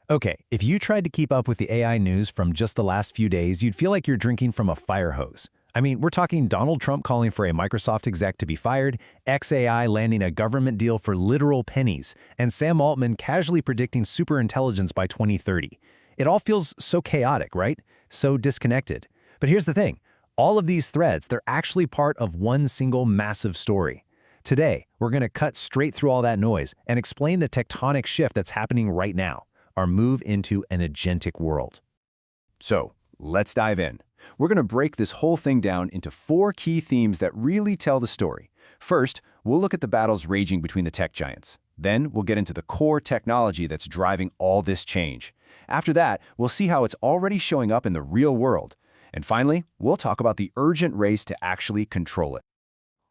Okay, if you tried to keep up with the AI news from just the last few days, you'd feel like you're drinking from a fire hose. I mean, we're talking Donald Trump calling for a Microsoft exec to be fired, XAI landing a government deal for literal pennies, and Sam Altman casually predicting superintelligence by 2030. It all feels so chaotic, right? So disconnected. But here's the thing. All of these threads, they're actually part of one single massive story. Today, we're going to cut straight through all that noise and explain the tectonic shift that's happening right now, our move into an agentic world. So, let's dive in. We're going to break this whole thing down into 4 key themes that really tell the story. First, we'll look at the battles raging between the tech giants. Then, we'll get into the core technology that's driving all this change. After that, we'll see how it's already showing up in the real world. And finally, we'll talk about the urgent race to actually control it.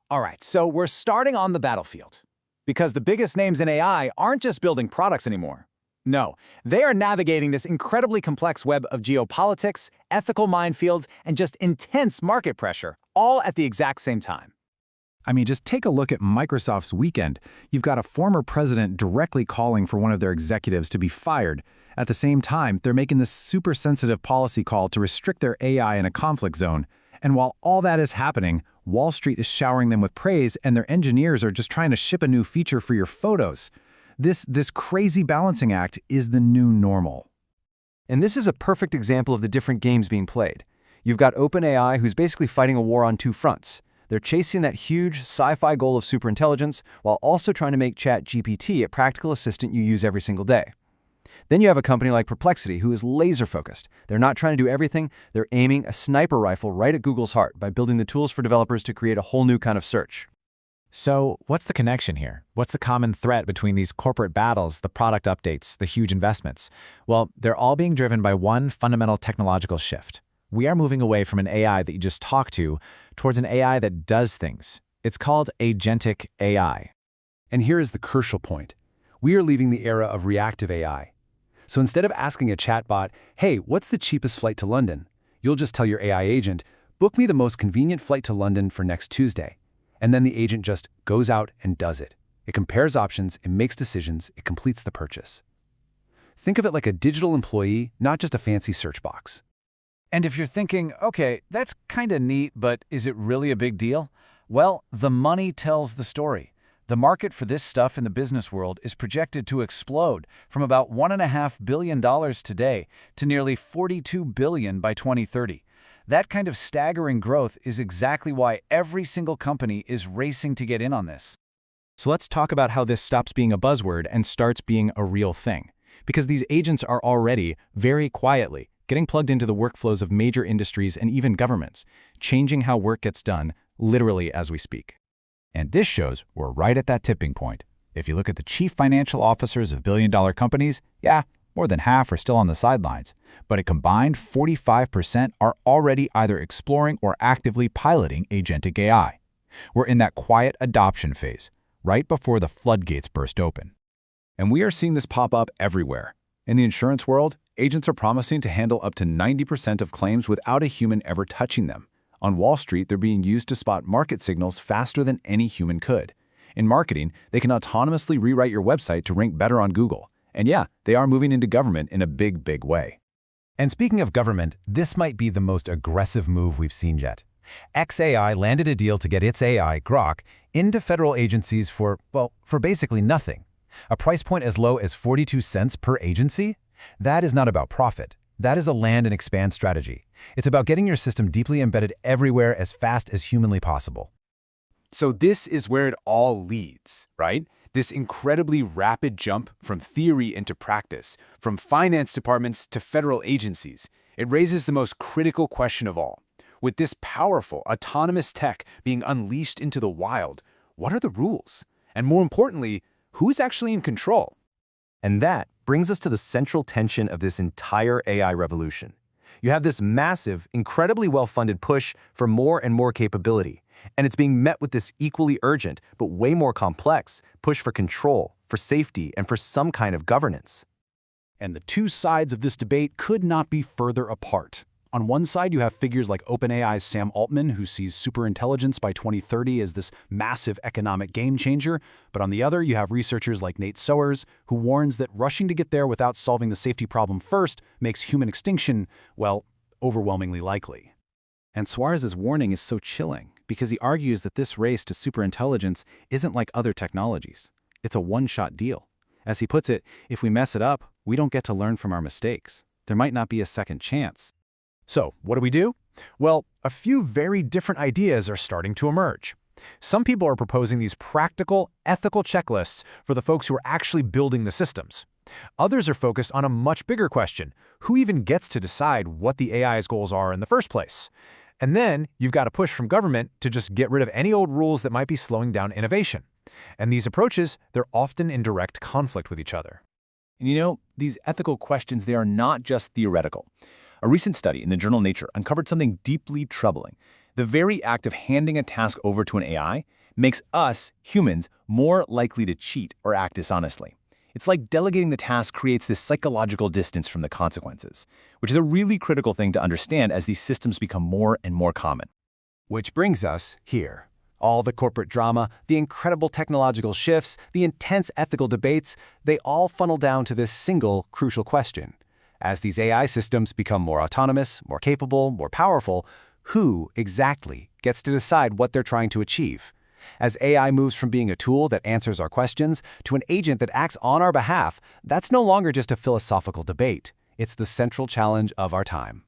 All right, so we're starting on the battlefield. Because the biggest names in AI aren't just building products anymore. No, they are navigating this incredibly complex web of geopolitics, ethical minefields, and just intense market pressure, all at the exact same time. I mean, just take a look at Microsoft's weekend. You've got a former president directly calling for one of their executives to be fired. At the same time, they're making this super sensitive policy call to restrict their AI in a conflict zone. And while all that is happening, Wall Street is showering them with praise, and their engineers are just trying to ship a new feature for your photos. This crazy balancing act is the new normal. And this is a perfect example of the different games being played. You've got OpenAI, who's basically fighting a war on 2 fronts. They're chasing that huge sci-fi goal of superintelligence while also trying to make ChatGPT a practical assistant you use every single day. Then you have a company like Perplexity, who is laser-focused. They're not trying to do everything, they're aiming a sniper rifle right at Google's heart by building the tools for developers to create a whole new kind of search. So, what's the connection here? What's the common threat between these corporate battles, the product updates, the huge investments? Well, they're all being driven by one fundamental technological shift. We are moving away from an AI that you just talk to towards an AI that does things. It's called agentic AI. And here is the crucial point. We are leaving the era of reactive AI. So instead of asking a chatbot, hey, what's the cheapest flight to London? You'll just tell your AI agent, book me the most convenient flight to London for next Tuesday. And then the agent just goes out and does it. It compares options, it makes decisions, it completes the purchase. Think of it like a digital employee, not just a fancy search box. And if you're thinking, okay, that's kind of neat, but is it really a big deal? Well, the money tells the story. The market for this stuff in the business world is projected to explode from about $1.5 billion today to nearly $42 billion by 2030. That kind of staggering growth is exactly why every single company is racing to get in on this. So let's talk about how this stops being a buzzword and starts being a real thing. Because these agents are already, very quietly, getting plugged into the workflows of major industries and even governments, changing how work gets done, literally as we speak. And this shows we're right at that tipping point. If you look at the chief financial officers of billion-dollar companies, yeah, more than half are still on the sidelines. But a combined 45% are already either exploring or actively piloting agentic AI. We're in that quiet adoption phase, right before the floodgates burst open. And we are seeing this pop up everywhere. In the insurance world, agents are promising to handle up to 90% of claims without a human ever touching them. On Wall Street, they're being used to spot market signals faster than any human could. In marketing, they can autonomously rewrite your website to rank better on Google. And yeah, they are moving into government in a big way. And speaking of government, this might be the most aggressive move we've seen yet. XAI landed a deal to get its AI, Grok, into federal agencies for basically nothing. A price point as low as 42 cents per agency? That is not about profit. That is a land and expand strategy. It's about getting your system deeply embedded everywhere as fast as humanly possible. So this is where it all leads, right? This incredibly rapid jump from theory into practice, from finance departments to federal agencies. It raises the most critical question of all. With this powerful, autonomous tech being unleashed into the wild, what are the rules? And more importantly, who's actually in control? And that brings us to the central tension of this entire AI revolution. You have this massive, incredibly well-funded push for more and more capability, and it's being met with this equally urgent, but way more complex, push for control, for safety, and for some kind of governance. And the two sides of this debate could not be further apart. On one side, you have figures like OpenAI's Sam Altman, who sees superintelligence by 2030 as this massive economic game changer. But on the other, you have researchers like Nate Sowers, who warns that rushing to get there without solving the safety problem first makes human extinction, well, overwhelmingly likely. And Suarez's warning is so chilling because he argues that this race to superintelligence isn't like other technologies. It's a one-shot deal. As he puts it, if we mess it up, we don't get to learn from our mistakes. There might not be a second chance. So, what do? Well, a few very different ideas are starting to emerge. Some people are proposing these practical, ethical checklists for the folks who are actually building the systems. Others are focused on a much bigger question: who even gets to decide what the AI's goals are in the first place? And then you've got a push from government to just get rid of any old rules that might be slowing down innovation. And these approaches, they're often in direct conflict with each other. And you know, these ethical questions, they are not just theoretical. A recent study in the journal Nature uncovered something deeply troubling. The very act of handing a task over to an AI makes us, humans, more likely to cheat or act dishonestly. It's like delegating the task creates this psychological distance from the consequences, which is a really critical thing to understand as these systems become more and more common. Which brings us here. All the corporate drama, the incredible technological shifts, the intense ethical debates, they all funnel down to this single crucial question. As these AI systems become more autonomous, more capable, more powerful, who exactly gets to decide what they're trying to achieve? As AI moves from being a tool that answers our questions to an agent that acts on our behalf, that's no longer just a philosophical debate. It's the central challenge of our time.